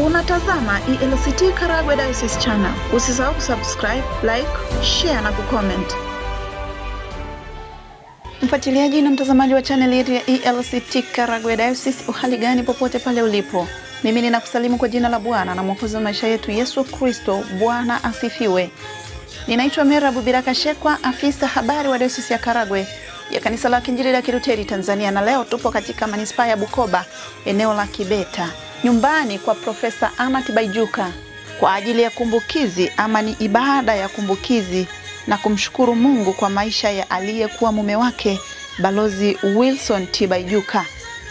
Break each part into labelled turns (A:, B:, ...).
A: Unatazama ELCT Karagwe Diocese Channel. Usisahau kusubscribe, like, share na kucomment. Mfuatiliaji na mtazamaji wa channel yetu ya ELCT Karagwe Diocese, uhali gani popote pale ulipo? Mimi ninakusalimu kwa jina la Bwana na Mwokozi wa maisha yetu Yesu Kristo. Bwana asifiwe. Ninaitwa Mera Bubiraka Shekwa, afisa habari wa Diocese ya Karagwe ya Kanisa la Kiinjili la Kilutheri Tanzania, na leo tupo katika manispaa ya Bukoba, eneo la Kibeta, nyumbani kwa Profesa Anna Tibaijuka kwa ajili ya kumbukizi ama ni ibada ya kumbukizi na kumshukuru Mungu kwa maisha ya aliyekuwa mume wake Balozi Wilson Tibaijuka.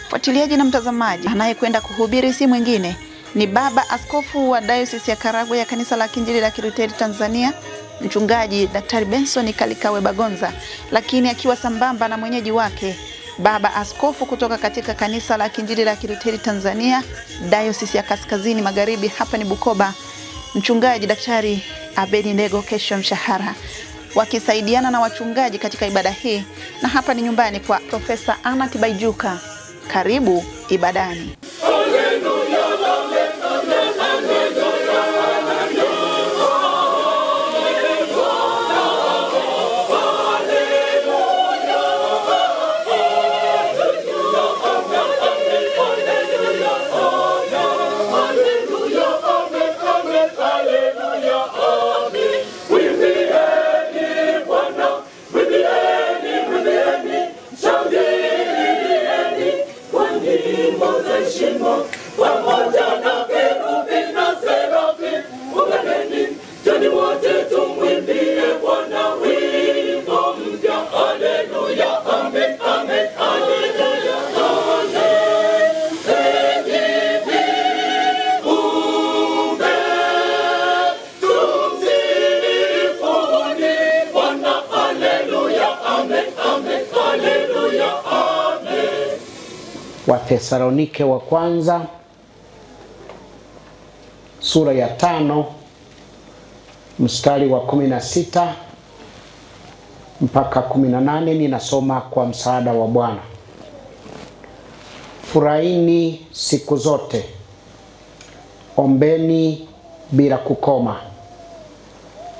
A: Fuatiliaji na mtazamaji, anayekwenda kuhubiri si mwingine ni Baba Askofu wa Diocese ya Karagwe ya Kanisa la Kiinjili la Kilutheri Tanzania, Mchungaji Daktari Benson Kalikawe Bagonza, lakini akiwa sambamba na mwenyeji wake Baba Askofu kutoka katika Kanisa la Kiinjili la Kilutheri Tanzania Diocese ya Kaskazini Magharibi, hapa ni Bukoba, Mchungaji Daktari Abednego Kesho Mshahara, wakisaidiana na wachungaji katika ibada hii. Na hapa ni nyumbani kwa Profesa Anna Tibaijuka. Karibu ibadani.
B: Wathesalonike wa kwanza sura ya 5 mstari wa 16 mpaka 18. Ninasoma kwa msaada wa Bwana. Furahini siku zote, ombeni bila kukoma,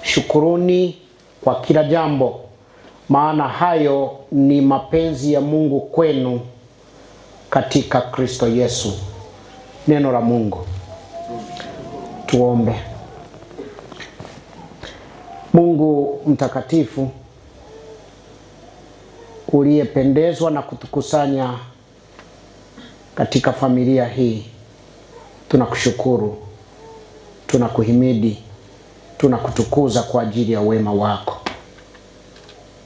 B: shukuruni kwa kila jambo, maana hayo ni mapenzi ya Mungu kwenu katika Kristo Yesu. Neno la Mungu. Tuombe. Mungu mtakatifu, uliyependezwa na kutukusanya katika familia hii, tunakushukuru, tunakuhimidi, tunakutukuza kwa ajili ya wema wako.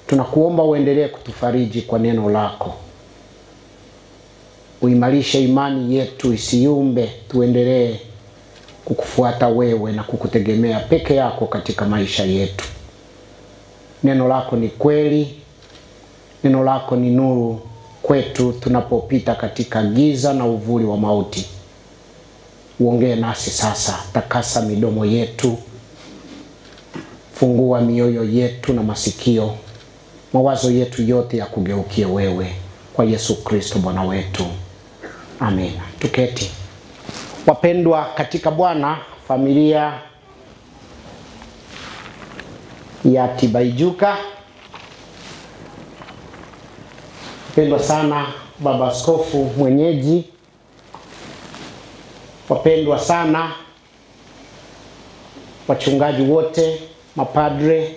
B: Tunakuomba uendelee kutufariji kwa neno lako, uimarishe imani yetu isiyumbe, tuendelee kukufuata wewe na kukutegemea peke yako katika maisha yetu. Neno lako ni kweli, neno lako ni nuru kwetu tunapopita katika giza na uvuli wa mauti. Uongee nasi sasa, takasa midomo yetu, fungua mioyo yetu na masikio, mawazo yetu yote ya kugeukia wewe, kwa Yesu Kristo Bwana wetu. Amen. Tuketi. Wapendwa katika Bwana, familia ya Tibaijuka, wapendwa sana Baba Askofu mwenyeji, wapendwa sana wachungaji wote, mapadre,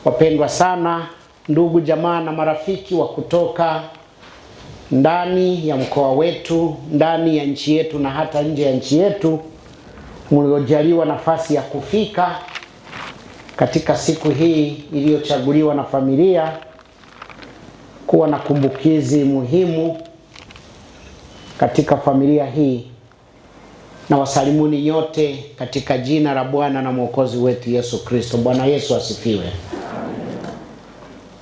B: wapendwa sana ndugu jamaa na marafiki wa kutoka ndani ya mkoa wetu, ndani ya nchi yetu na hata nje ya nchi yetu, mliojaliwa nafasi ya kufika katika siku hii iliyochaguliwa na familia kuwa na kumbukizi muhimu katika familia hii. Na wasalimuni yote katika jina la Bwana na Mwokozi wetu Yesu Kristo. Bwana Yesu asifiwe.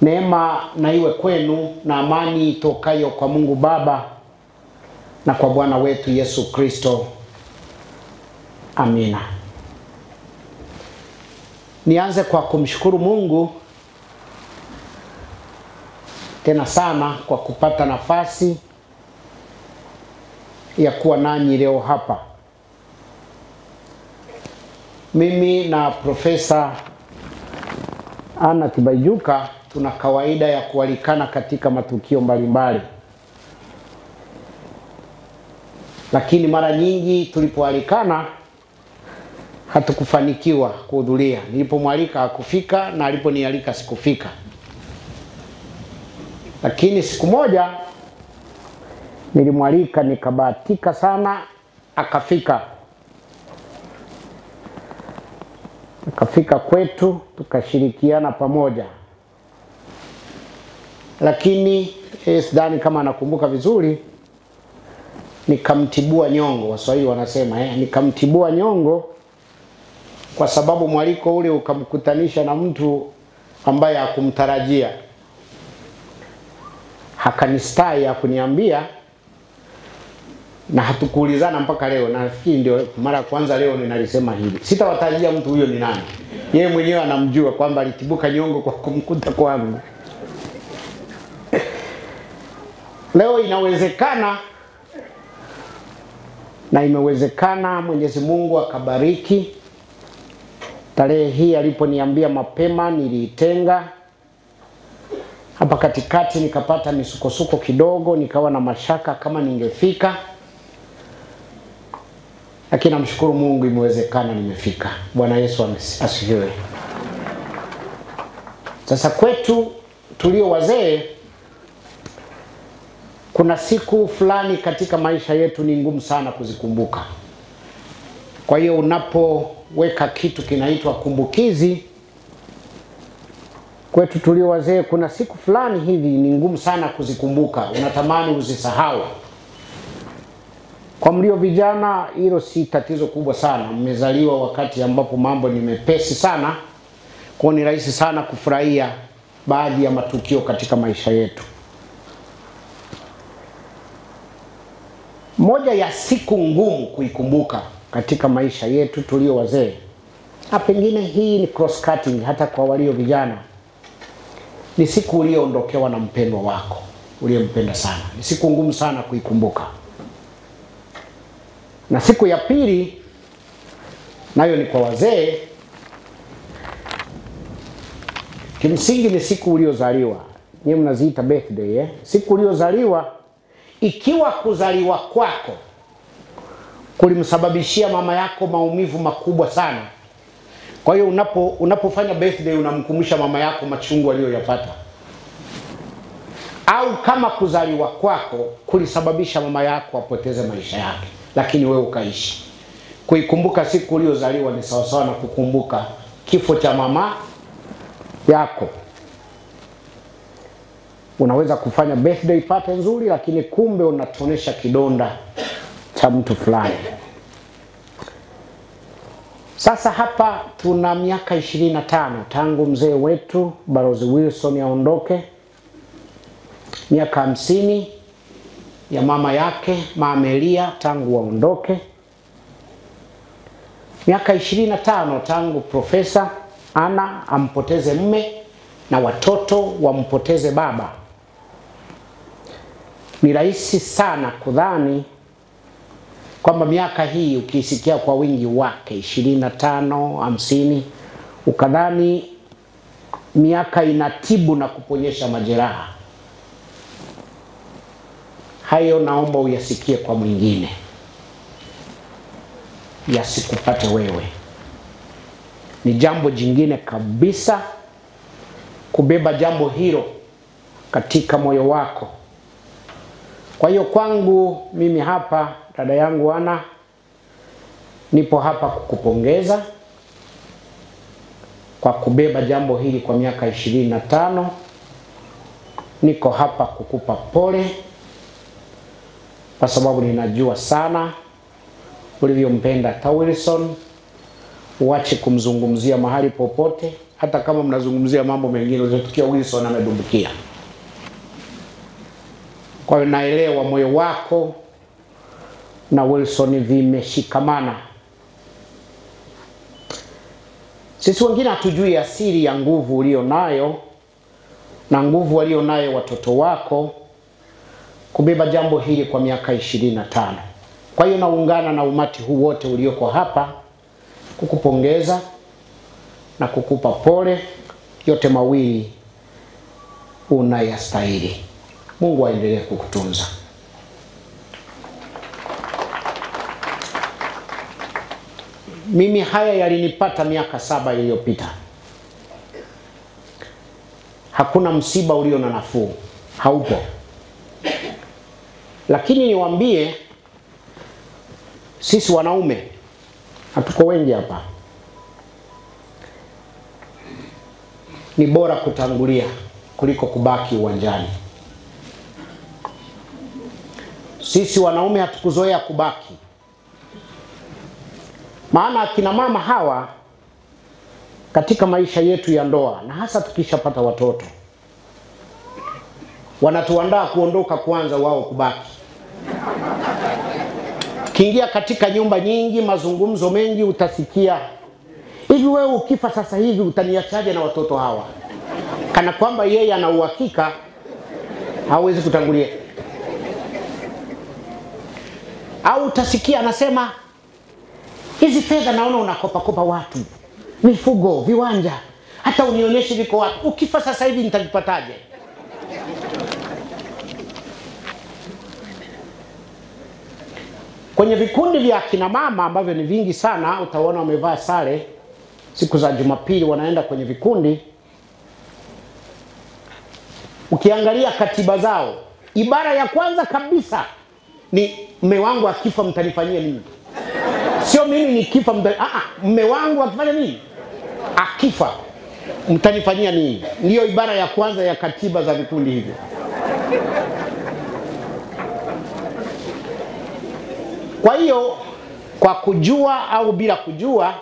B: Neema na iwe kwenu na amani itokayo kwa Mungu Baba na kwa Bwana wetu Yesu Kristo. Amina. Nianze kwa kumshukuru Mungu tena sana kwa kupata nafasi ya kuwa nanyi leo hapa. Mimi na Profesa Anna Tibaijuka tuna kawaida ya kualikana katika matukio mbalimbali. Lakini mara nyingi tulipoalikana hatukufanikiwa kuhudhuria. Nilipomwalika hakufika na aliponialika sikufika. Lakini siku moja nilimwalika, nikabahatika sana, akafika. Akafika kwetu, tukashirikiana pamoja. Lakini sidhani kama nakumbuka vizuri, nikamtibua nyongo. Waswahili wanasema nikamtibua nyongo, kwa sababu mwaliko ule ukamkutanisha na mtu ambaye hakumtarajia. Hakanistai ya kuniambia, na hatukuulizana mpaka leo. Na nafikiri ndio mara ya kwanza leo ninalisema hili. Sitawatajia mtu huyo ni nani. Yeye mwenyewe anamjua kwamba alitibuka nyongo kwa kumkuta kwangu. Leo inawezekana na imewezekana Mwenyezi Mungu akabariki. Tarehe hii aliponiambia mapema niliitenga. Hapa katikati nikapata misukosuko kidogo, nikawa na mashaka kama ningefika. Lakini namshukuru Mungu imewezekana, nimefika. Bwana Yesu asifiwe. Sasa kwetu tulio wazee, kuna siku fulani katika maisha yetu ni ngumu sana kuzikumbuka. Kwa hiyo unapoweka kitu kinaitwa kumbukizi, kwetu tulio wazee kuna siku fulani hivi ni ngumu sana kuzikumbuka. Unatamani uzisahau. Kwa mlio vijana, hilo si tatizo kubwa sana. Mmezaliwa wakati ambapo mambo ni mepesi sana. Kwa ni rahisi sana kufurahia baadhi ya matukio katika maisha yetu. Moja ya siku ngumu kuikumbuka katika maisha yetu tulio wazee, na pengine hii ni cross cutting hata kwa walio vijana, ni siku ulioondokewa na mpendwa wako uliyempenda sana. Ni siku ngumu sana kuikumbuka. Na siku ya pili nayo ni kwa wazee. Kimsingi ni siku uliozaliwa. Nyinyi mnaziita birthday, siku uliozaliwa. Ikiwa kuzaliwa kwako kulimsababishia mama yako maumivu makubwa sana, kwa hiyo unapofanya birthday unamkumbusha mama yako machungu aliyoyapata. Au kama kuzaliwa kwako kulisababisha mama yako apoteze maisha yake, lakini wewe ukaishi, kuikumbuka siku uliozaliwa ni sawa sawa na kukumbuka kifo cha mama yako. Unaweza kufanya birthday party nzuri, lakini kumbe unatonesha kidonda cha mtu fulani. Sasa hapa tuna miaka 25 tangu mzee wetu Balozi Wilson aondoke. Miaka 50 ya mama yake Mama Elia tangu waondoke. Miaka 25 tangu Profesa Anna ampoteze mme na watoto wampoteze baba. Ni rahisi sana kudhani kwamba miaka hii ukisikia kwa wingi wake 25, 50, ukadhani miaka inatibu na kuponyesha majeraha. Hayo naomba uyasikie kwa mwingine, yasikupate wewe. Ni jambo jingine kabisa kubeba jambo hilo katika moyo wako. Kwa hiyo kwangu mimi hapa, dada yangu Ana, nipo hapa kukupongeza kwa kubeba jambo hili kwa miaka 25. Niko hapa kukupa pole, kwa sababu ninajua sana ulivyompenda hata Wilson. Uache kumzungumzia mahali popote, hata kama mnazungumzia mambo mengine ulizotukia Wilson amedumbukia. Kwa hiyo naelewa moyo wako na Wilson vimeshikamana. Sisi wengine hatujui asili ya nguvu ulio nayo na nguvu walio nayo watoto wako kubeba jambo hili kwa miaka 25. Kwa hiyo naungana na umati huu wote ulioko hapa kukupongeza na kukupa pole. Yote mawili unayastahili. Mungu aendelee kukutunza. Mimi haya yalinipata miaka 7 iliyopita. Hakuna msiba ulio na nafuu, haupo. Lakini niwaambie, sisi wanaume hatuko wengi hapa, ni bora kutangulia kuliko kubaki uwanjani. Sisi wanaume hatukuzoea kubaki. Maana akina mama hawa katika maisha yetu ya ndoa, na hasa tukishapata watoto, wanatuandaa kuondoka kwanza, wao kubaki. Kiingia katika nyumba nyingi, mazungumzo mengi, utasikia hivi, wewe ukifa sasa hivi utaniachaje na watoto hawa? Kana kwamba yeye ana uhakika hawezi kutangulia. Au utasikia anasema, hizi fedha naona unakopa watu, mifugo, viwanja, hata unionyeshe viko wapi, ukifa sasa hivi nitakipataje? Kwenye vikundi vya kina mama ambavyo ni vingi sana, utaona wamevaa sare siku za Jumapili, wanaenda kwenye vikundi. Ukiangalia katiba zao, ibara ya kwanza kabisa ni mume wangu akifa mtanifanyia nini? Sio mimi nikifa mume wangu akifanya nini? Akifa mtanifanyia nini? Ndio ibara ya kwanza ya katiba za vikundi hivyo. Kwa hiyo, kwa kujua au bila kujua,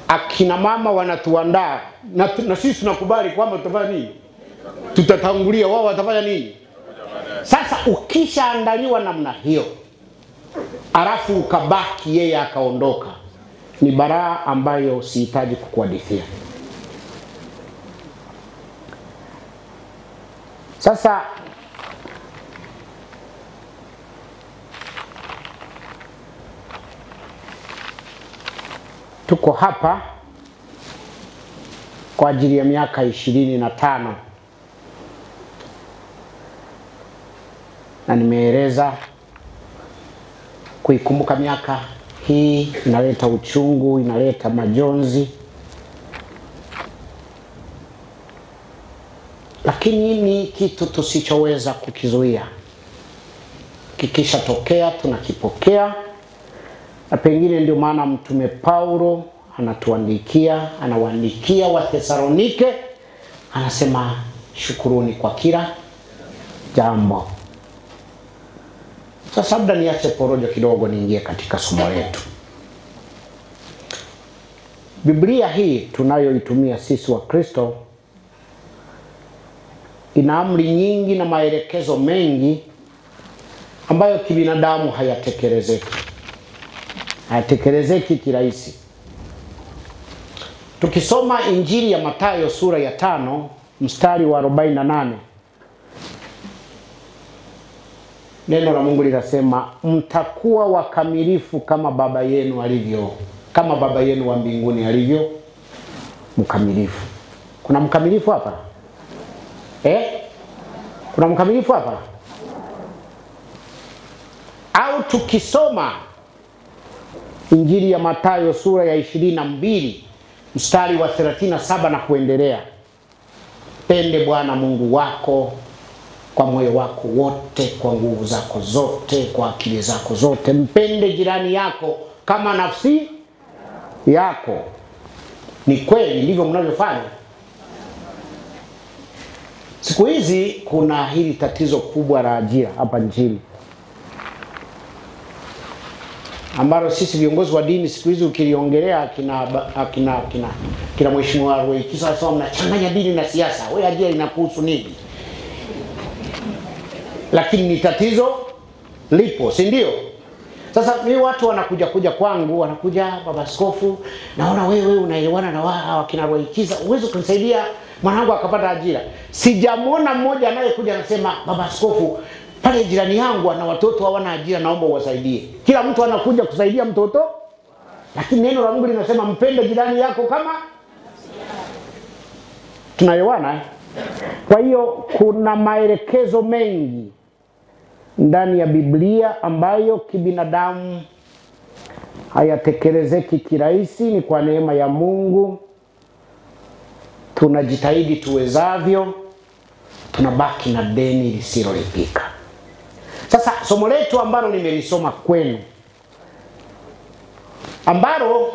B: akina mama wanatuandaa, na sisi tunakubali kwamba tutafanya nini? Tutatangulia, wao watafanya nini? Sasa ukishaandaliwa namna hiyo, alafu ukabaki yeye akaondoka, ni baraa ambayo sihitaji kukuhadithia. Sasa tuko hapa kwa ajili ya miaka 25, na nimeeleza kuikumbuka miaka hii inaleta uchungu, inaleta majonzi, lakini ni kitu tusichoweza kukizuia. Kikisha tokea tunakipokea, na pengine ndio maana Mtume Paulo anawaandikia Wathesalonike, anasema shukuruni kwa kila jambo. Sasa labda niache porojo kidogo niingie katika somo letu. Biblia hii tunayoitumia sisi wa Kristo ina amri nyingi na maelekezo mengi ambayo kibinadamu hayatekelezeki kirahisi. Tukisoma Injili ya Mathayo sura ya 5 mstari wa 48, neno la Mungu linasema, mtakuwa wakamilifu kama baba yenu wa mbinguni alivyo mkamilifu. Kuna mkamilifu hapa? Kuna mkamilifu hapa? Au tukisoma Injili ya Mathayo sura ya 22 mstari wa 37 na kuendelea, pende Bwana Mungu wako kwa moyo wako wote, kwa nguvu zako zote, kwa akili zako zote. Mpende jirani yako kama nafsi yako. Ni kweli ndivyo mnavyofanya? Siku hizi kuna hili tatizo kubwa la ajira hapa nchini, ambalo sisi viongozi wa dini siku hizi ukiliongelea kina mheshimiwa Ruwa'ichi sasa mnachanganya dini na siasa. Wewe ajira inakuhusu nini? Lakini ni tatizo lipo, si ndio? Sasa mimi watu wanakuja kwangu, baba askofu, naona wewe unaelewana na wao kina Ruwa'ichi, uwezo kunisaidia mwanangu akapata ajira. Sijamwona mmoja anayekuja anasema, baba askofu, pale jirani yangu ana watoto hawana ajira, naomba uwasaidie. Kila mtu anakuja kusaidia mtoto, lakini neno la Mungu linasema mpende jirani yako kama. Tunaelewana? Kwa hiyo kuna maelekezo mengi ndani ya Biblia ambayo kibinadamu hayatekelezeki kirahisi. Ni kwa neema ya Mungu tunajitahidi tuwezavyo, tunabaki na deni lisilolipika. Sasa somo letu ambalo nimelisoma kwenu, ambalo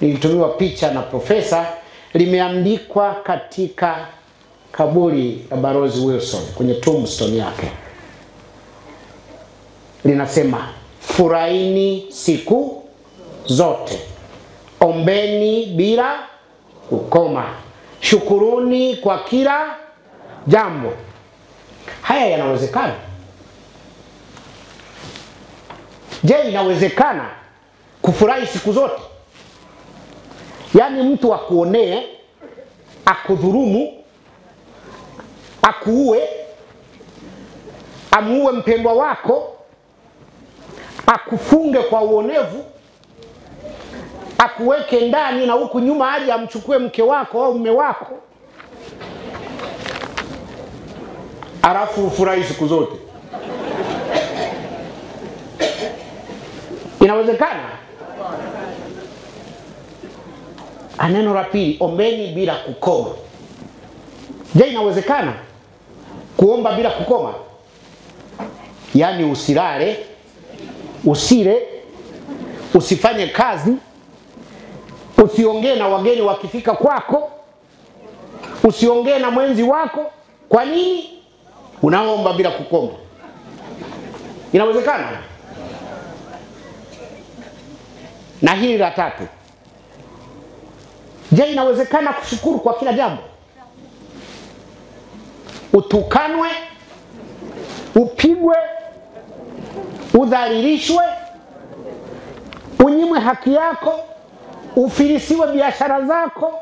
B: nilitumiwa picha na profesa, limeandikwa katika kaburi la Balozi Wilson kwenye tombstone yake. Linasema, furahini siku zote, ombeni bila kukoma, shukuruni kwa kila jambo. Haya yanawezekana? Je, inawezekana kufurahi siku zote? Yaani mtu akuonee, akudhurumu, akuue, amuue mpendwa wako, akufunge kwa uonevu, akuweke ndani na huku nyuma aje amchukue mke wako au mume wako, alafu ufurahi siku zote? Inawezekana? Neno la pili, ombeni bila kukoma. Je, inawezekana kuomba bila kukoma? Yaani usilale, usile, usifanye kazi, usiongee na wageni wakifika kwako, usiongee na mwenzi wako. Kwa nini? Unaomba bila kukoma. Inawezekana? Na hili la tatu, je, inawezekana kushukuru kwa kila jambo? Utukanwe, upigwe, udhalilishwe, unyimwe haki yako, ufilisiwe biashara zako,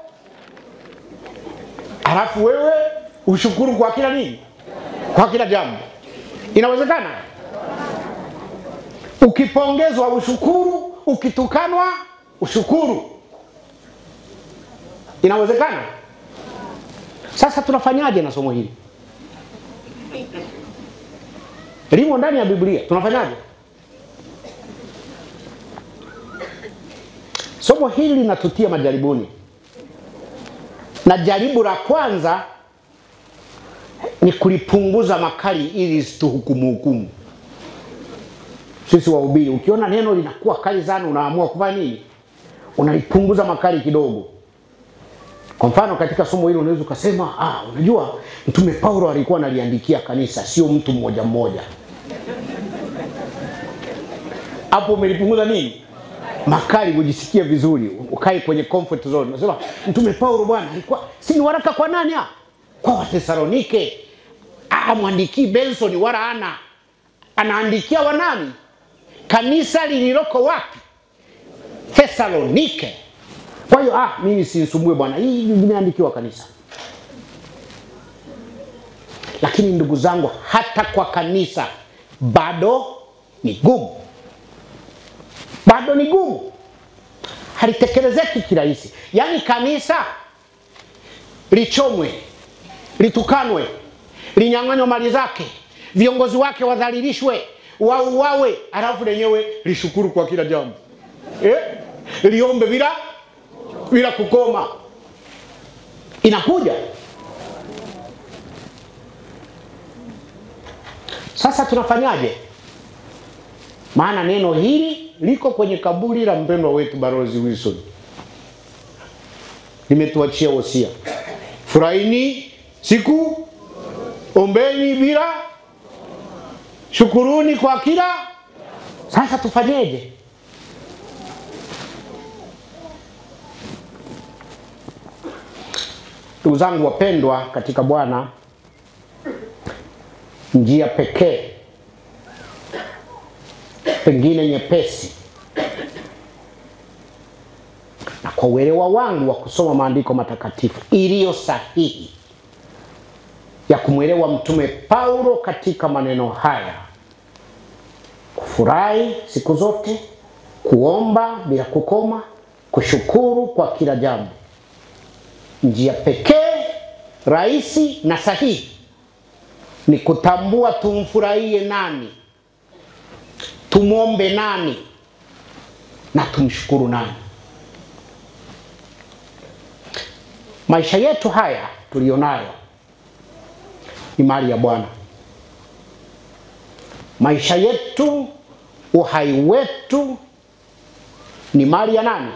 B: alafu wewe ushukuru kwa kila nini? Kwa kila jambo. Inawezekana? Ukipongezwa ushukuru, ukitukanwa ushukuru. Inawezekana? Sasa tunafanyaje na somo hili? Limo ndani ya Biblia. Tunafanyaje? Somo hili linatutia majaribuni. Na jaribu la kwanza ni kulipunguza makali ili situhukumu. Sisi wahubiri, ukiona neno linakuwa kali sana, unaamua kufanya nini? Unalipunguza makali kidogo. Kwa mfano katika somo hili unaweza kusema, unajua Mtume Paulo alikuwa analiandikia kanisa, sio mtu mmoja mmoja. Hapo umelipunguza nini? Makali, kujisikia vizuri, ukae kwenye comfort zone. Unasema Mtume Paulo bwana alikuwa, si ni waraka kwa nani? Kwa Wathesalonike. Amwandikii Benson wala Ana. Anaandikia wanani? Kanisa lililoko wapi? Thesalonike. Kwa hiyo mimi sinisumbue bwana, hii imeandikiwa kanisa. Lakini ndugu zangu, hata kwa kanisa bado ni gumu. Bado ni gumu. Halitekelezeki kirahisi. Yaani kanisa lichomwe, litukanwe, linyang'anywe mali zake, viongozi wake wadhalilishwe, wauawe, alafu lenyewe lishukuru kwa kila jambo. Liombe bila kukoma. Inakuja. Sasa tunafanyaje? Maana neno hili liko kwenye kaburi la mpendwa wetu Balozi Wilson. Limetuachia wosia. Furahini siku, ombeni bila, shukuruni kwa kila. Sasa tufanyeje? Ndugu zangu wapendwa katika Bwana, njia pekee, pengine nyepesi, na kwa uelewa wangu wa kusoma maandiko matakatifu iliyo sahihi, ya kumwelewa Mtume Paulo katika maneno haya: kufurahi siku zote, kuomba bila kukoma, kushukuru kwa kila jambo. Njia pekee rahisi na sahihi ni kutambua tumfurahie nani, tumwombe nani, na tumshukuru nani. Maisha yetu haya tulionayo ni mali ya Bwana. Maisha yetu, uhai wetu ni mali ya nani?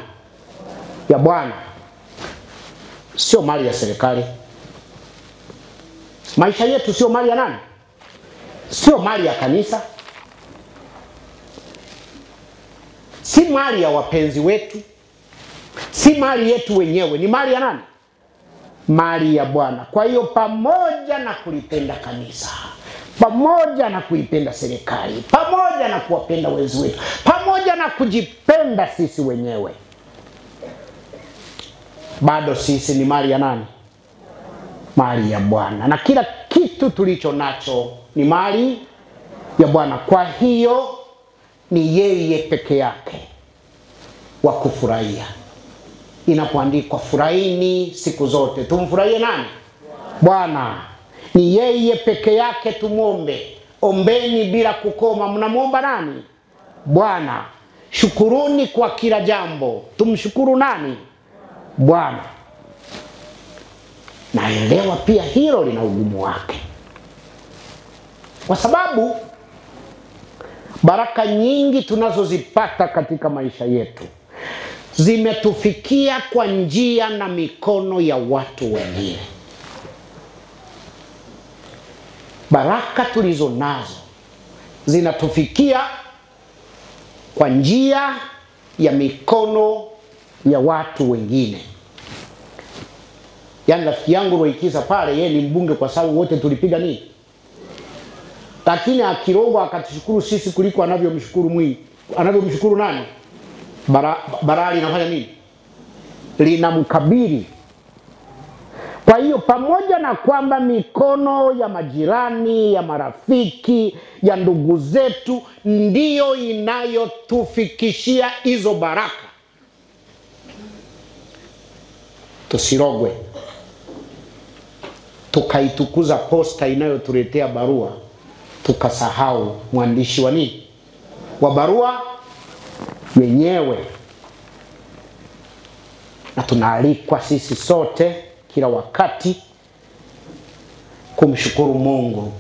B: Ya Bwana. Sio mali ya serikali. Maisha yetu sio mali ya nani? Sio mali ya kanisa. Si mali ya wapenzi wetu. Si mali yetu wenyewe, ni mali ya nani? Mali ya Bwana. Kwa hiyo pamoja na kulipenda kanisa, pamoja na kuipenda serikali, pamoja na kuwapenda wenzi wetu, pamoja na kujipenda sisi wenyewe, bado sisi ni mali ya nani? Mali ya Bwana. Na kila kitu tulicho nacho ni mali ya Bwana. Kwa hiyo ni yeye peke yake wa kufurahia. Inapoandikwa furahini siku zote, tumfurahie nani? Bwana. Ni yeye peke yake tumwombe. Ombeni bila kukoma. Mnamwomba nani? Bwana. Shukuruni kwa kila jambo. Tumshukuru nani? Bwana. Naelewa pia hilo lina ugumu wake, kwa sababu baraka nyingi tunazozipata katika maisha yetu zimetufikia kwa njia na mikono ya watu wengine. Baraka tulizo nazo zinatufikia kwa njia ya mikono ya watu wengine. Yaani rafiki yangu Roikiza pale, yeye ni mbunge kwa sababu wote tulipiga nini? Lakini akirogwa akatushukuru sisi kuliko anavyomshukuru Mwinyi. Anavyomshukuru nani? Bara linafanya nini? Linamkabili. Kwa hiyo pamoja na kwamba mikono ya majirani, ya marafiki, ya ndugu zetu ndiyo inayotufikishia hizo baraka, tusirogwe tukaitukuza posta inayotuletea barua, tukasahau mwandishi wa nini? Wa barua wenyewe. Na tunaalikwa sisi sote kila wakati kumshukuru Mungu,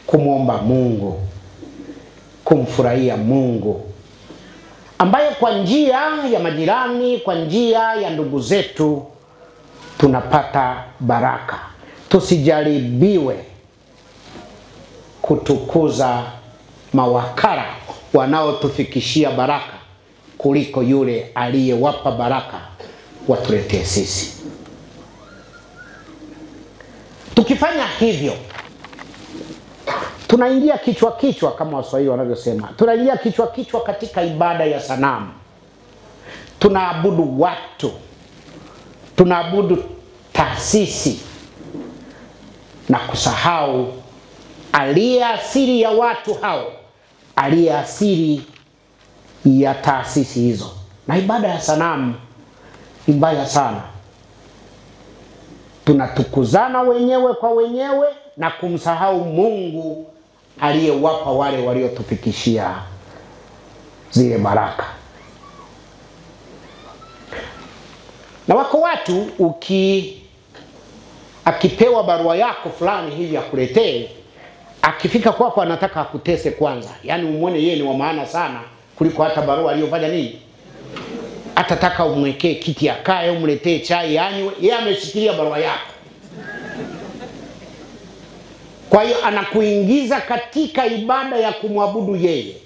B: kumwomba Mungu, kumfurahia Mungu, ambaye kwa njia ya majirani, kwa njia ya ndugu zetu tunapata baraka. Tusijaribiwe kutukuza mawakala wanaotufikishia baraka kuliko yule aliyewapa baraka watuletee sisi. Tukifanya hivyo, tunaingia kichwa kichwa, kama Waswahili wanavyosema, tunaingia kichwa kichwa katika ibada ya sanamu. Tunaabudu watu, tunaabudu taasisi, na kusahau aliye asili ya watu hao, aliye asili ya taasisi hizo. Na ibada ya sanamu ni mbaya sana. Tunatukuzana wenyewe kwa wenyewe na kumsahau Mungu aliyewapa wale waliotufikishia zile baraka. Na wako watu akipewa barua yako fulani hivi akuletee, akifika kwako anataka akutese kwanza. Yaani umwone yeye ni wa maana sana kuliko hata barua aliyofanya nini? Atataka umwekee kiti akae, umletee chai anywe, yeye ameshikilia barua yako. Kwa hiyo anakuingiza katika ibada ya kumwabudu yeye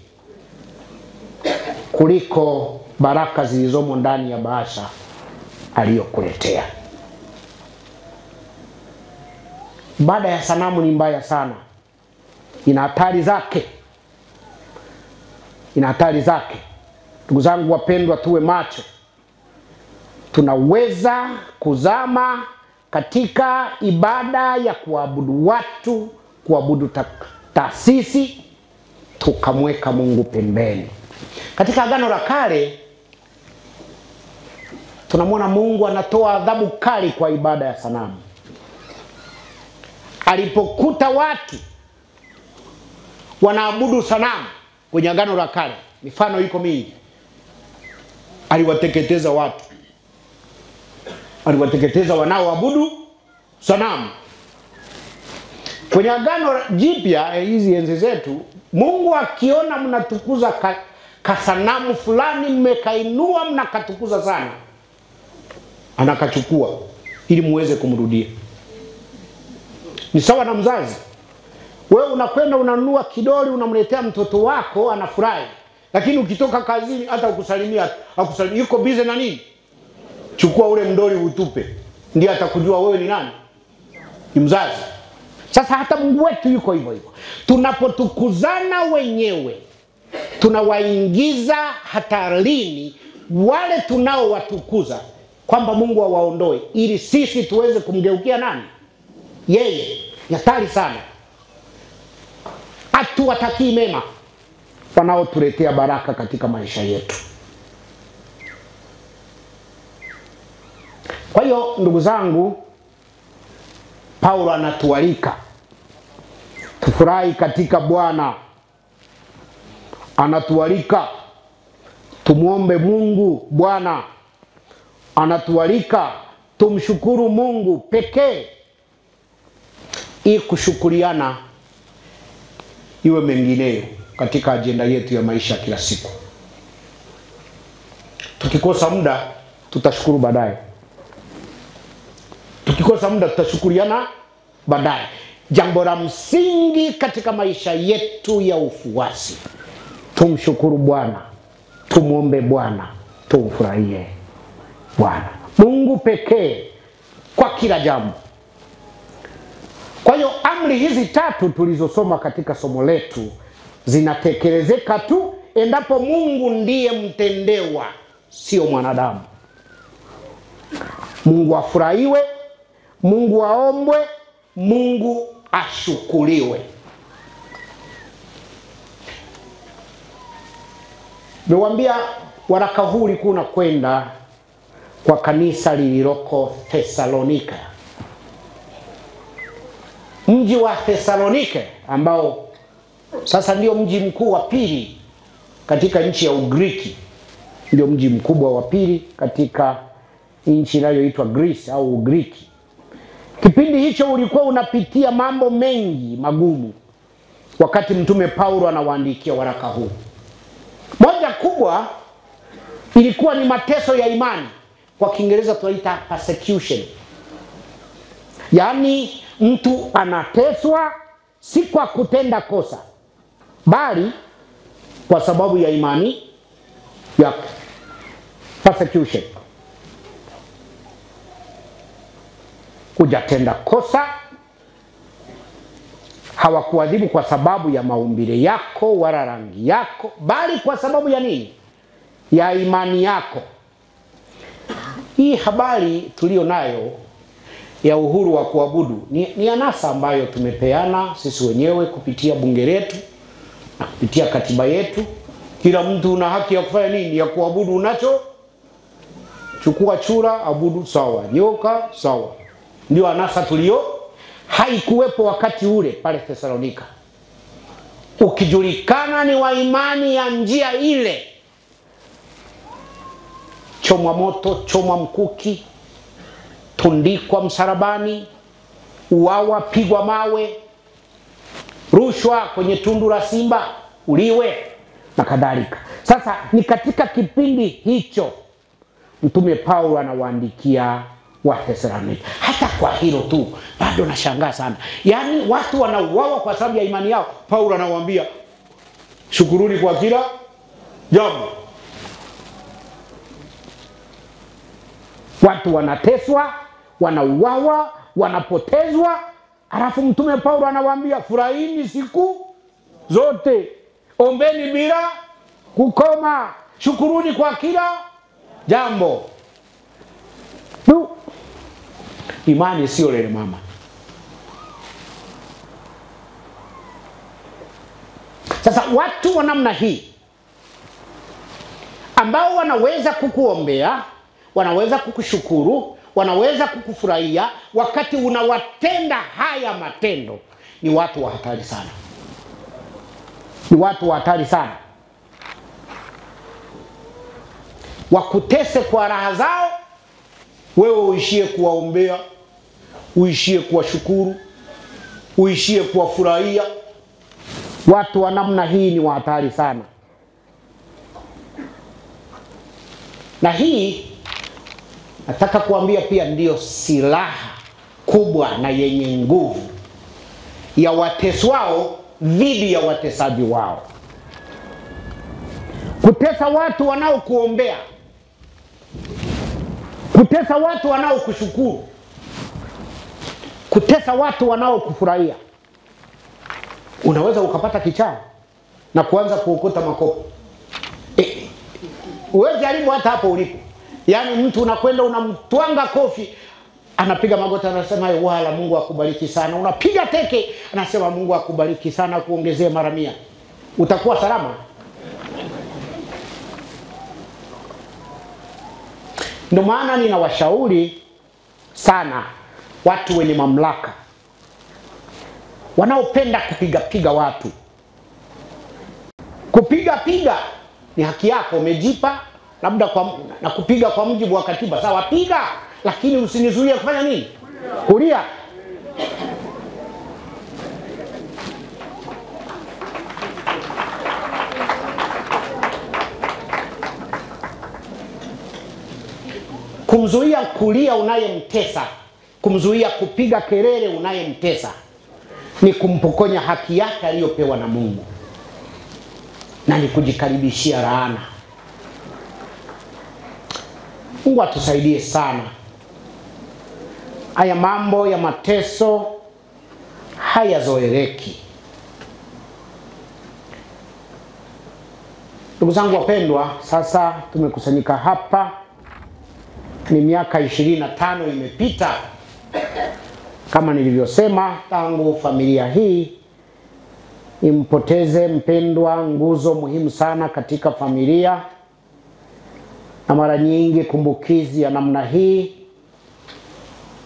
B: kuliko baraka zilizomo ndani ya bahasha aliyokuletea. Ibada ya sanamu ni mbaya sana. Ina hatari zake. Ina hatari zake. Ndugu zangu wapendwa, tuwe macho. Tunaweza kuzama katika ibada ya kuabudu watu, kuabudu taasisi, tukamweka Mungu pembeni. Katika Agano la Kale tunamwona Mungu anatoa adhabu kali kwa ibada ya sanamu. Alipokuta watu wanaabudu sanamu kwenye Agano la Kale, mifano iko mingi, aliwateketeza watu. Aliwateketeza wanaoabudu sanamu. Kwenye Agano Jipya, hizi enzi zetu, Mungu akiona mnatukuza kasanamu fulani, mmekainua mnakatukuza sana, anakachukua ili muweze kumrudia. Ni sawa na mzazi. Wewe unakwenda unanunua kidoli unamletea mtoto wako, anafurahi. Lakini ukitoka kazini hata ukusalimia, yuko busy na nini? Chukua ule mdoli utupe. Ndiye atakujua wewe ni nani? Ni mzazi. Sasa hata Mungu wetu yuko hivyo hivyo. Tunapotukuzana wenyewe, tunawaingiza hatarini wale tunaowatukuza, kwamba Mungu awaondoe ili sisi tuweze kumgeukia nani? Yeye. Ni hatari sana. Hatuwatakii mema wanaotuletea baraka katika maisha yetu. Kwa hiyo ndugu zangu, Paulo anatualika tufurahi katika Bwana. Anatualika tumuombe Mungu Bwana. Anatualika tumshukuru Mungu pekee. Ili kushukuriana iwe mengineyo katika ajenda yetu ya maisha kila siku. Tukikosa muda tutashukuru baadaye. Tukikosa muda tutashukuriana baadaye. Jambo la msingi katika maisha yetu ya ufuasi, tumshukuru Bwana, tumuombe Bwana, tumfurahie Bwana. Mungu pekee kwa kila jambo. Kwa hiyo amri hizi tatu tulizosoma katika somo letu zinatekelezeka tu endapo Mungu ndiye mtendewa, sio mwanadamu. Mungu afurahiwe, Mungu aombwe, Mungu ashukuriwe. Niwaambia waraka huu ulikuwa unakwenda kwa kanisa lililoko Thessalonika. Mji wa Thessalonike ambao sasa ndio mji mkuu wa pili katika nchi ya Ugiriki. Ndio mji mkubwa wa pili katika nchi inayoitwa Greece au Ugiriki. Kipindi hicho ulikuwa unapitia mambo mengi magumu wakati mtume Paulo anawaandikia waraka huu. Moja kubwa ilikuwa ni mateso ya imani. Kwa Kiingereza tunaita persecution. Yaani mtu anateswa si kwa kutenda kosa, bali kwa sababu ya imani yake. Persecution. Hujatenda kosa, hawakuadhibu kwa sababu ya maumbile yako wala rangi yako, bali kwa sababu ya nini? Ya imani yako. Hii habari tulio nayo ya uhuru wa kuabudu ni anasa ambayo tumepeana sisi wenyewe kupitia bunge letu na kupitia katiba yetu. Kila mtu una haki ya kufanya nini? Ya kuabudu unacho. Chukua chura, abudu, sawa. Nyoka, sawa. Ndio anasa tulio. Haikuwepo wakati ule pale Thessalonika. Ukijulikana ni wa imani ya njia ile, chomwa moto, chomwa mkuki, tundikwa msalabani, uawa, pigwa mawe, rushwa kwenye tundu la simba, uliwe na kadhalika. Sasa ni katika kipindi hicho mtume Paulo anawaandikia wa Thessalonika. Hata kwa hilo tu bado nashangaa sana. Yaani watu wanauawa kwa sababu ya imani yao. Paulo anawaambia shukuruni kwa kila jambo. Watu wanateswa, wanauawa, wanapotezwa, alafu mtume Paulo anawaambia furahini siku zote, ombeni bila kukoma, shukuruni kwa kila jambo. Imani sio lele mama. Sasa watu wa namna hii ambao wanaweza kukuombea, wanaweza kukushukuru, wanaweza kukufurahia wakati unawatenda haya matendo, ni watu wa hatari sana. Ni watu wa hatari sana. Wakutese kwa raha zao, wewe uishie kuwaombea, uishie kuwashukuru, uishie kuwafurahia. Watu wa namna hii ni wa hatari sana. Na hii nataka kuambia pia ndio silaha kubwa na yenye nguvu ya wateswao dhidi ya watesaji wao. Kutesa watu wanaokuombea, kutesa watu wanaokushukuru, kutesa watu wanaokufurahia. Unaweza ukapata kichaa na kuanza kuokota makopo. Wewe jaribu hata hapo ulipo. Yaani mtu unakwenda unamtwanga kofi, anapiga magoti anasema wala Mungu akubariki sana. Unapiga teke anasema Mungu akubariki sana, kuongezee mara 100. Utakuwa salama? Ndio maana ninawashauri sana watu wenye mamlaka, wanaopenda kupiga watu. Kupiga ni haki yako, umejipa labda na kupiga kwa mujibu wa katiba. Sawa, piga, lakini usinizuie kufanya nini? Kulia. Kumzuia kulia unayemtesa, kumzuia kupiga kelele unayemtesa, ni kumpokonya haki yake aliyopewa na Mungu, na ni kujikaribishia laana. Mungu atusaidie sana. Haya mambo ya mateso hayazoeleki. Ndugu zangu wapendwa, sasa tumekusanyika hapa, ni miaka 25 imepita kama nilivyosema, tangu familia hii impoteze mpendwa, nguzo muhimu sana katika familia. Na mara nyingi kumbukizi ya namna hii,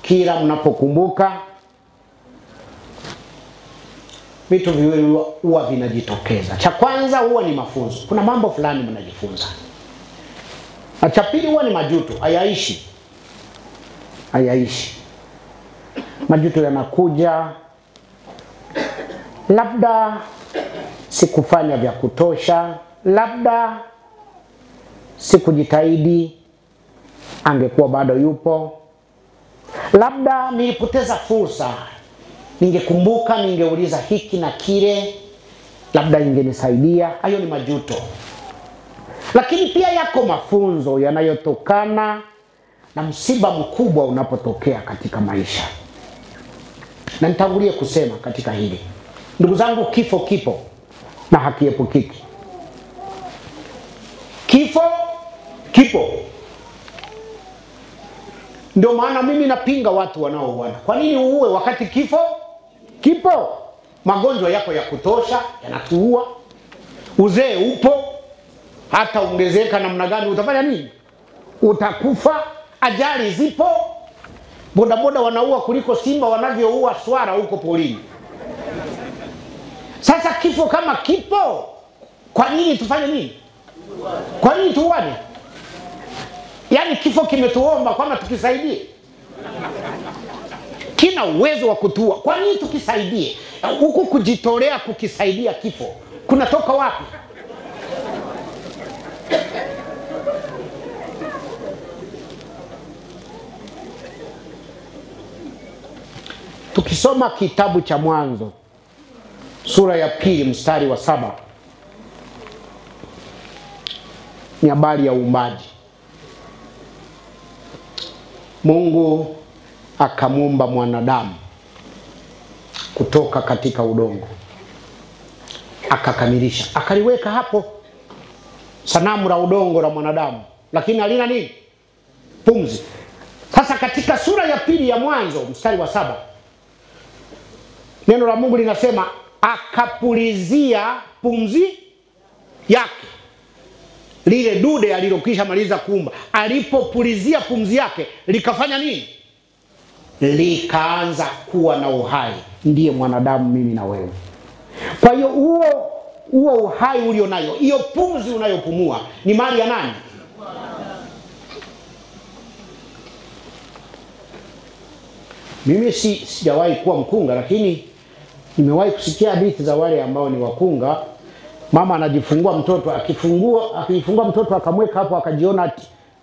B: kila mnapokumbuka, vitu viwili huwa vinajitokeza. Cha kwanza huwa ni mafunzo. Kuna mambo fulani mnajifunza. Na cha pili huwa ni majuto. Hayaishi. Majuto yanakuja, labda sikufanya vya kutosha, labda sikujitahidi, angekuwa bado yupo, labda nilipoteza fursa, ningekumbuka, ningeuliza hiki na kile, labda ingenisaidia. Hayo ni majuto. Lakini pia yako mafunzo yanayotokana na msiba mkubwa unapotokea katika maisha. Na nitangulie kusema katika hili, ndugu zangu, kifo kipo na hakiepukiki. Kifo kipo. Ndio maana mimi napinga watu wanaouana. Kwa nini uue wakati kifo kipo? Magonjwa yako ya kutosha yanatuua. Uzee upo, hata ongezeka namna gani utafanya nini? Utakufa. Ajali zipo. Bodaboda wanaua kuliko simba wanavyoua swara huko polini. Sasa kifo kama kipo, kwa nini tufanye nini? Kwa nini tuuane? Yaani kifo kimetuomba kwamba tukisaidie. Kina uwezo wa kutua. Kwa nini tukisaidie? Huku kujitolea kukisaidia kifo kunatoka wapi? Tukisoma kitabu cha Mwanzo sura ya 2 mstari wa 7, ni habari ya uumbaji. Mungu akamuumba mwanadamu kutoka katika udongo, akakamilisha, akaliweka hapo sanamu la udongo la mwanadamu, lakini halina nini? Pumzi. Sasa katika sura ya pili ya Mwanzo mstari wa 7, neno la Mungu linasema akapulizia pumzi yake. Lile dude alilokisha maliza kuumba, alipopulizia pumzi yake likafanya nini? Likaanza kuwa na uhai. Ndiye mwanadamu, mimi na wewe. Kwa hiyo huo uhai ulio nayo, hiyo pumzi unayopumua ni mali ya nani? Mimi sijawahi kuwa mkunga, lakini nimewahi kusikia hadithi za wale ambao ni wakunga. Mama anajifungua mtoto, akifungua mtoto akamweka hapo, akajiona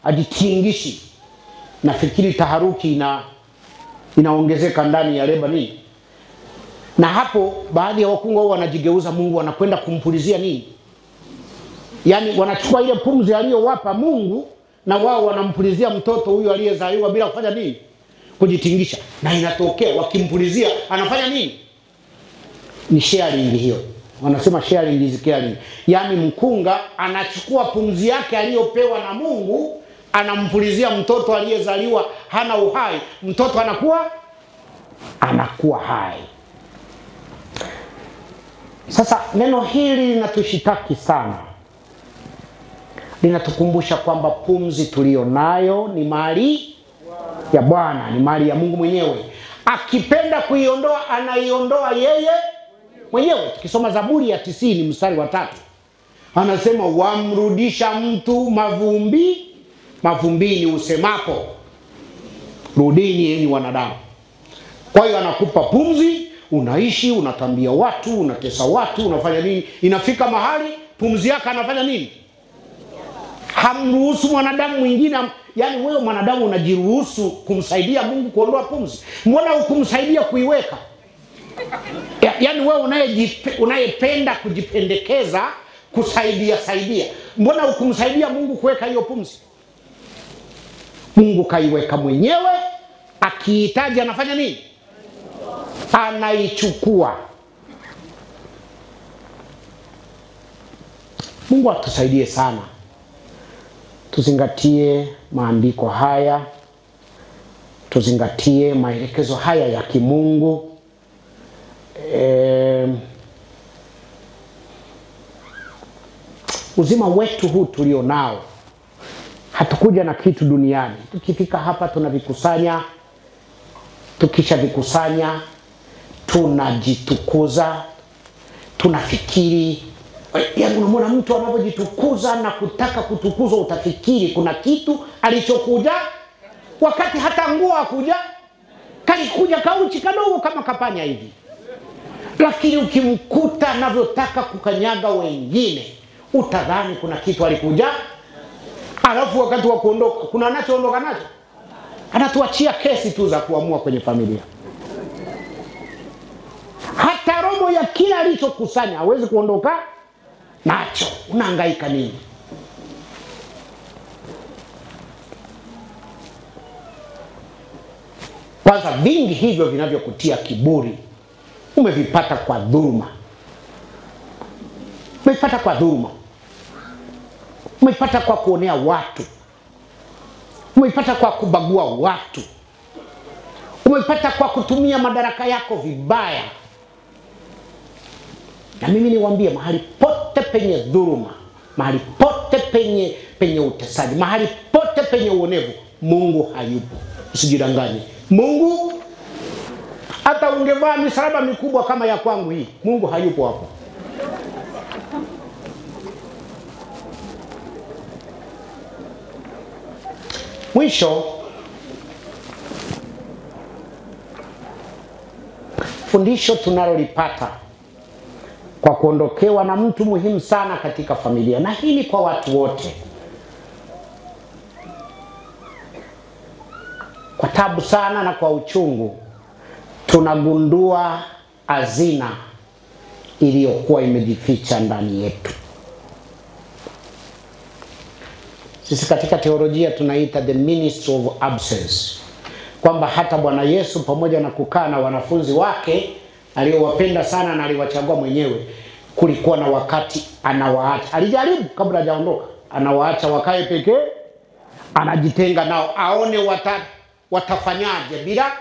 B: ajitingishi. Nafikiri taharuki inaongezeka ndani ya leba nini. Na hapo baadhi ya wakunga wao wanajigeuza Mungu, wanakwenda kumpulizia nini? Yaani wanachukua ile pumzi aliyowapa Mungu na wao wanampulizia mtoto huyu aliyezaliwa bila kufanya nini? Kujitingisha. Na inatokea wakimpulizia anafanya nini? Ni sharing hiyo. Wanasema sharing is caring. Yaani mkunga anachukua pumzi yake aliyopewa na Mungu, anampulizia mtoto aliyezaliwa hana uhai. Mtoto anakuwa hai. Sasa neno hili linatushitaki sana. Linatukumbusha kwamba pumzi tulionayo ni mali ya Bwana, ni mali ya Mungu mwenyewe. Akipenda kuiondoa, anaiondoa yeye mwenyewe. Tukisoma Zaburi ya 90 mstari wa 3, anasema wamrudisha mtu mavumbini usemapo rudini enyi wanadamu. Kwa hiyo anakupa pumzi, unaishi, unatambia watu, unatesa watu, unafanya nini? Inafika mahali pumzi yake anafanya nini? Hamruhusu mwanadamu mwingine. Yaani wewe mwanadamu unajiruhusu kumsaidia Mungu kuondoa pumzi. Mbona hukumsaidia kuiweka? Yaani wewe unayependa kujipendekeza kusaidia. Mbona hukumsaidia Mungu kuweka hiyo pumzi? Mungu kaiweka mwenyewe, akihitaji anafanya nini? Anaichukua. Mungu atusaidie sana. Tuzingatie maandiko haya. Tuzingatie maelekezo haya ya kimungu. Uzima wetu huu tulio nao, hatukuja na kitu duniani. Tukifika hapa tunavikusanya. Tukisha vikusanya tunajitukuza, tunafikiri. Yaani unamwona mtu anapojitukuza na kutaka kutukuzwa, utafikiri kuna kitu alichokuja, wakati hata nguo hakuja. Kalikuja kauchi kadogo kama kapanya hivi. Lakini ukimkuta anavyotaka kukanyaga wengine, utadhani kuna kitu alikuja. Alafu wakati wa kuondoka, kuna anachoondoka nacho? Anatuachia kesi tu za kuamua kwenye familia. Hata robo ya kila alichokusanya hawezi kuondoka nacho. Unahangaika nini? Kwanza vingi hivyo vinavyokutia kiburi umevipata kwa dhuluma. Umevipata kwa dhuluma. Umevipata kwa kuonea watu. Umevipata kwa kubagua watu. Umevipata kwa kutumia madaraka yako vibaya. Na mimi niwaambie, mahali pote penye dhuluma, mahali pote penye utesaji, mahali pote penye uonevu, Mungu hayupo. Usijidanganye. Mungu, hata ungevaa misalaba mikubwa kama ya kwangu hii, Mungu hayupo hapo. Mwisho, fundisho tunalolipata kwa kuondokewa na mtu muhimu sana katika familia, na hili kwa watu wote. Kwa tabu sana na kwa uchungu tunagundua hazina iliyokuwa imejificha ndani yetu. Sisi katika teolojia tunaita the ministry of absence, kwamba hata Bwana Yesu pamoja na kukaa na wanafunzi wake aliowapenda sana na aliwachagua mwenyewe, kulikuwa na wakati anawaacha. Alijaribu kabla hajaondoka, anawaacha wakae pekee, anajitenga nao aone watafanyaje bila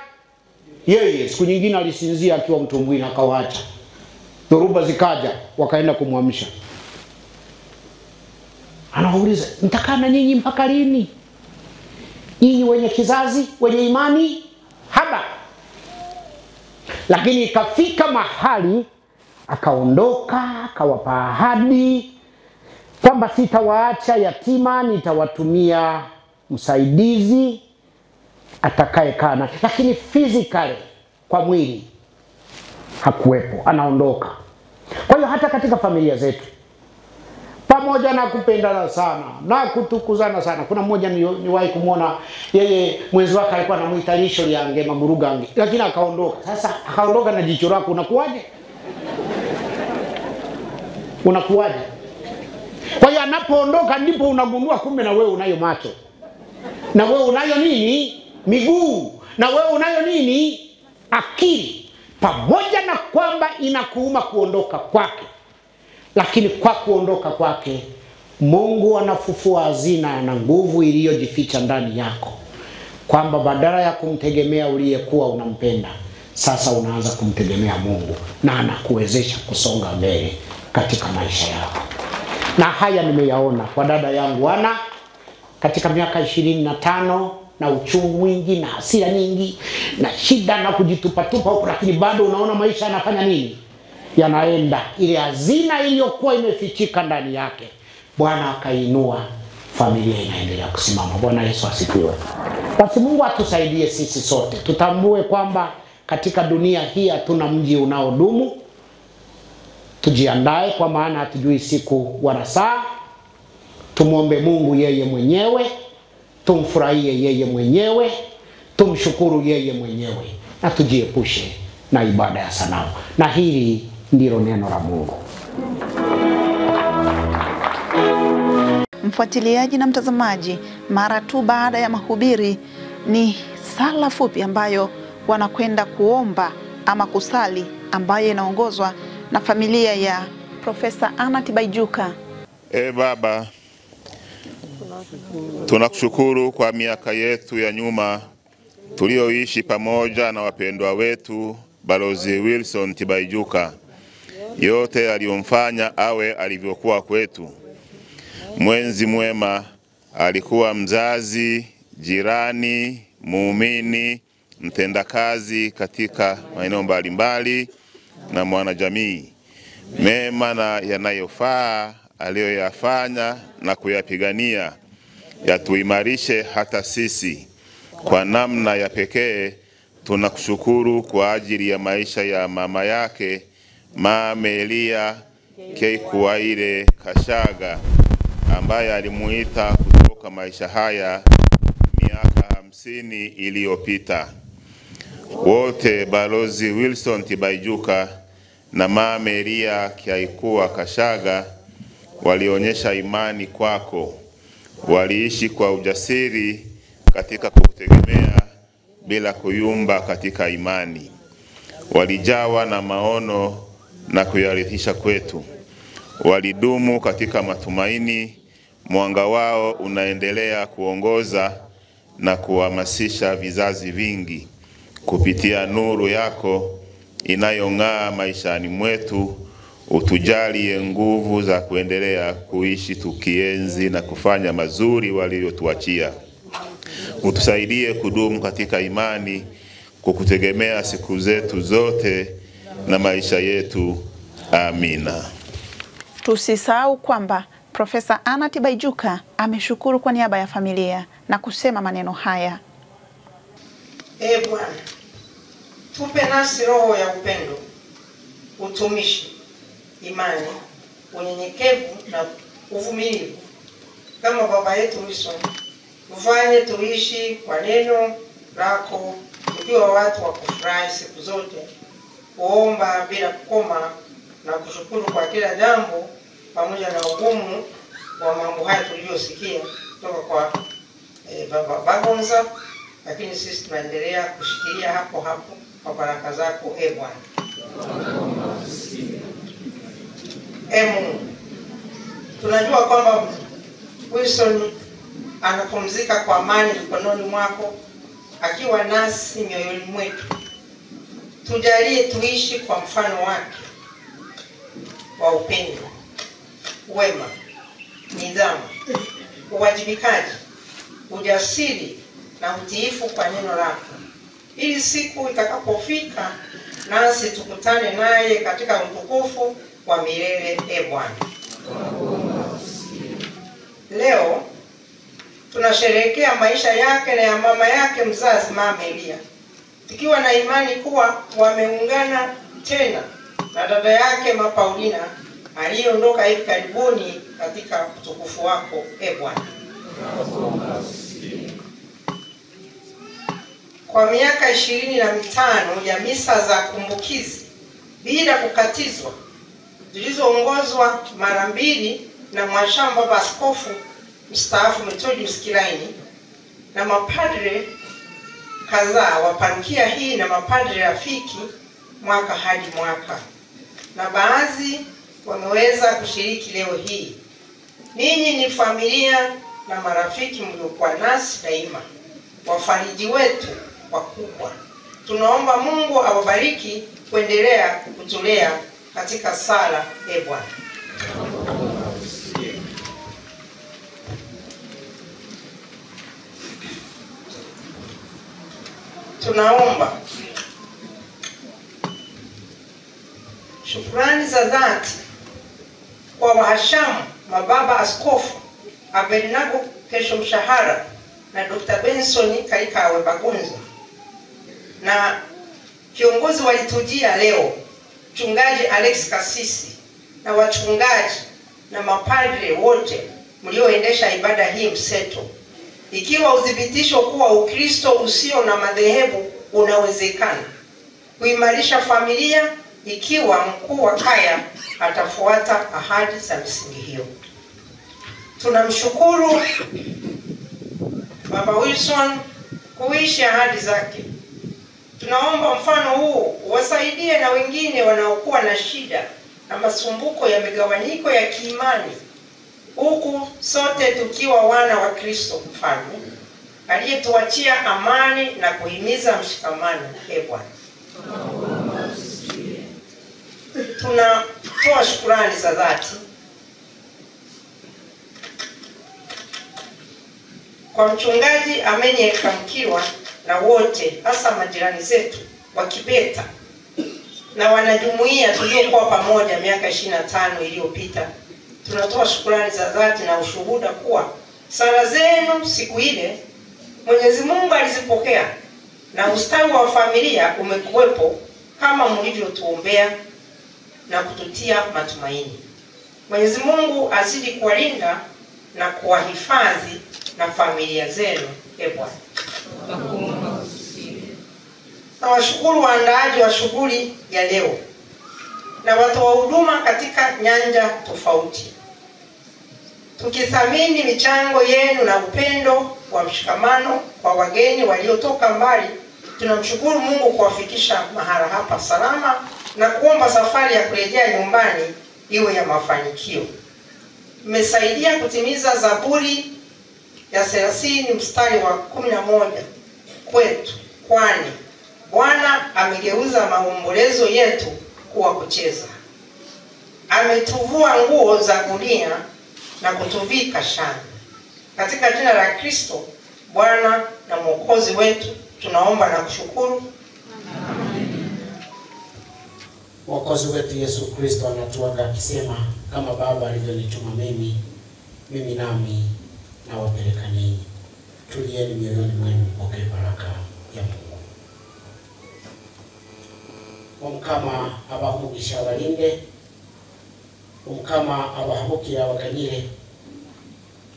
B: yeye? Siku nyingine alisinzia akiwa mtumbwini akawaacha. Dhoruba zikaja, wakaenda kumwamsha. Anauliza, nitakaa na nyinyi mpaka lini? Nyinyi wenye kizazi, wenye imani haba. Lakini ikafika mahali akaondoka, akawapa ahadi kwamba sitawaacha yatima, nitawatumia msaidizi atakayekaa na. Lakini physically, kwa mwili hakuwepo, anaondoka. Kwa hiyo hata katika familia zetu, pamoja na kupendana sana na kutukuzana sana, kuna mmoja niwahi kumuona yeye mwenzi wake alikuwa anamuita lisho yange mamurugange, lakini akaondoka. Sasa akaondoka na jicho lako, unakuwaje? Unakuwaje? Kwa hiyo anapoondoka ndipo unagundua kumbe na wewe unayo macho, na wewe unayo nini? Miguu, na wewe unayo nini? Akili. Pamoja na kwamba inakuuma kuondoka kwake, lakini kwa kuondoka kwake Mungu anafufua hazina na nguvu iliyojificha ndani yako, kwamba badala ya kumtegemea uliyekuwa unampenda, sasa unaanza kumtegemea Mungu, na anakuwezesha kusonga mbele katika maisha yako. Na haya nimeyaona kwa dada yangu Ana katika miaka 25, na uchungu mwingi na hasira nyingi na shida na kujitupatupa huko, lakini bado unaona maisha yanafanya nini? Yanaenda. Ile hazina iliyokuwa imefichika ndani yake, Bwana akainua, familia inaendelea kusimama. Bwana Yesu asifiwe. Basi Mungu atusaidie sisi sote tutambue kwamba katika dunia hii hatuna mji unaodumu. Tujiandae, kwa maana hatujui siku wala saa. Tumuombe Mungu yeye mwenyewe, tumfurahie yeye mwenyewe, tumshukuru yeye mwenyewe, na tujiepushe na ibada ya sanamu. Na hili ndilo neno la Mungu.
A: Mfuatiliaji na mtazamaji, mara tu baada ya mahubiri ni sala fupi ambayo wanakwenda kuomba ama kusali, ambayo inaongozwa na familia ya Profesa Anna Tibaijuka.
C: Baba, tunakushukuru kwa miaka yetu ya nyuma tulioishi pamoja na wapendwa wetu Balozi Wilson Tibaijuka. Yote aliyomfanya awe alivyokuwa kwetu. Mwenzi mwema, alikuwa mzazi, jirani, muumini, mtendakazi katika maeneo mbalimbali na mwanajamii. Mema na yanayofaa aliyoyafanya na kuyapigania yatuimarishe hata sisi. Kwa namna ya pekee tunakushukuru kwa ajili ya maisha ya mama yake, Mama Elia Keikuwaire Kashaga, ambaye alimuita kutoka maisha haya miaka 50 iliyopita. Wote Balozi Wilson Tibaijuka na Mama Elia Keikuwa Kashaga walionyesha imani kwako. Waliishi kwa ujasiri katika kukutegemea bila kuyumba katika imani. Walijawa na maono na kuyarithisha kwetu. Walidumu katika matumaini. Mwanga wao unaendelea kuongoza na kuhamasisha vizazi vingi. Kupitia nuru yako inayong'aa maishani mwetu, utujalie nguvu za kuendelea kuishi tukienzi na kufanya mazuri waliotuachia. Utusaidie kudumu katika imani, kukutegemea siku zetu zote na maisha yetu. Amina.
A: Tusisahau kwamba Profesa Anna Tibaijuka ameshukuru kwa niaba ya familia na kusema maneno haya.
D: Bwana, tupe nasi roho ya upendo, utumishi, imani, unyenyekevu na uvumilivu kama baba yetu Wilson. Ufanye tuishi kwa neno lako, tukiwa watu wa kufurahi siku zote, kuomba bila kukoma na kushukuru kwa kila jambo, pamoja na ugumu wa mambo haya tuliyosikia kutoka kwa Baba Bagonza, lakini sisi tunaendelea kushikilia hapo hapo kwa baraka zako Bwana. Mungu, tunajua kwamba Wilson anapumzika kwa amani mikononi mwako. akiwa nasi mioyoni mwetu. Tujalie tuishi kwa mfano wake wa upendo, wema, nidhamu, uwajibikaji, ujasiri na utiifu kwa neno lako, ili siku itakapofika nasi tukutane naye katika utukufu wa milele. Bwana, leo tunasherehekea maisha yake na ya mama yake mzazi Mama Elia, tukiwa na imani kuwa wameungana tena na dada yake Mama Paulina aliyeondoka hivi karibuni katika utukufu wako. Bwana, kwa miaka 25 ya misa za kumbukizi bila kukatizwa zilizoongozwa mara 2 na Mwashamba Baba Askofu mstaafu Methodius Kilaini na mapadre kadhaa wa parokia hii na mapadre rafiki mwaka hadi mwaka, na baadhi wameweza kushiriki leo hii. Ninyi ni familia na marafiki mliokuwa nasi daima, wafariji wetu wakubwa. Tunaomba Mungu awabariki kuendelea kutulea katika sala. Bwana, tunaomba shukrani za dhati kwa wahashamu mababa Askofu Abednego Kesho Mshahara na Dr. Benson Kaikawe Bagunza, na kiongozi walitujia leo Mchungaji Alex Kasisi, na wachungaji na mapadre wote mlioendesha ibada hii mseto, ikiwa udhibitisho kuwa Ukristo usio na madhehebu unawezekana kuimarisha familia, ikiwa mkuu wa kaya atafuata ahadi za msingi hiyo. Tunamshukuru Baba Wilson kuishi ahadi zake. Tunaomba mfano huu wasaidie na wengine wanaokuwa na shida na masumbuko ya migawanyiko ya kiimani, huku sote tukiwa wana wa Kristo Mfalme aliyetuachia amani na kuhimiza mshikamano. Bwana, tunatoa shukrani za dhati kwa Mchungaji Amenye Kamkiwa na wote, hasa majirani zetu wa Kibeta na wanajumuiya tuliokuwa pamoja miaka 25 iliyopita. Tunatoa shukrani za dhati na ushuhuda kuwa sala zenu siku ile Mwenyezi Mungu alizipokea na ustawi wa familia umekuwepo kama mlivyotuombea na kututia matumaini. Mwenyezi Mungu azidi kuwalinda na kuwahifadhi na familia zenu. Bwana, na washukuru waandaaji wa shughuli ya leo na watoa huduma katika nyanja tofauti, tukithamini michango yenu na upendo wa mshikamano kwa wageni waliotoka mbali. Tunamshukuru Mungu kuwafikisha mahala hapa salama na kuomba safari ya kurejea nyumbani iwe ya mafanikio. Mmesaidia kutimiza Zaburi ya 30 mstari wa 11 kwetu, kwani Bwana amegeuza maombolezo yetu kuwa kucheza. Ametuvua nguo za gunia na kutuvika shangwe. Katika jina la Kristo Bwana na Mwokozi wetu tunaomba na kushukuru.
B: Mwokozi wetu Yesu Kristo anatuaga akisema, kama Baba alivyonituma mimi nami na wapeleka ninyi. Tulieni mioyoni mwenu mpokee baraka ya Mungu. Omukama abahumugisha abalinde, omukama abahabukira abaganyire,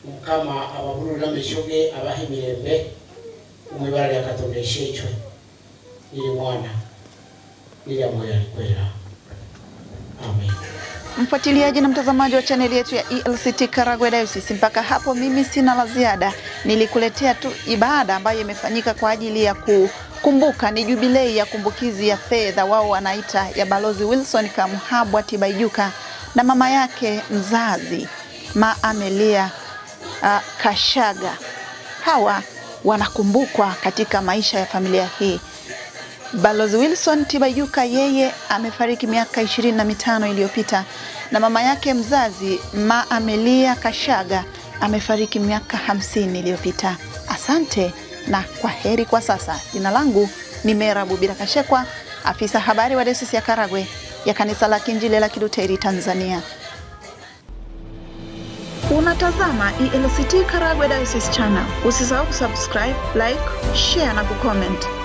B: omukama ababulula meshoge abahimirembe, umwibara ya Katonda ishechwe ili mwana ili amoya alikwera. Amen.
A: Mfuatiliaji na mtazamaji wa chaneli yetu ya ELCT Karagwe Diocese, mpaka hapo mimi sina la ziada. Nilikuletea tu ibada ambayo imefanyika kwa ajili ya kukumbuka, ni jubilei ya kumbukizi ya fedha, wao wanaita ya Balozi Wilson Kamuhabwa Tibaijuka na mama yake mzazi Ma Amelia Kashaga. Hawa wanakumbukwa katika maisha ya familia hii. Balozi Wilson Tibaijuka yeye amefariki miaka 25 iliyopita, na mama yake mzazi Ma Amelia Kashaga amefariki miaka 50 iliyopita. Asante na kwa heri kwa sasa. Jina langu ni Merabu Birakashekwa, afisa habari wa Dayosisi ya Karagwe ya Kanisa la Kiinjili la Kilutheri Tanzania. Unatazama ELCT Karagwe Diocese Channel. Usisahau kusubscribe, like, share na kucomment.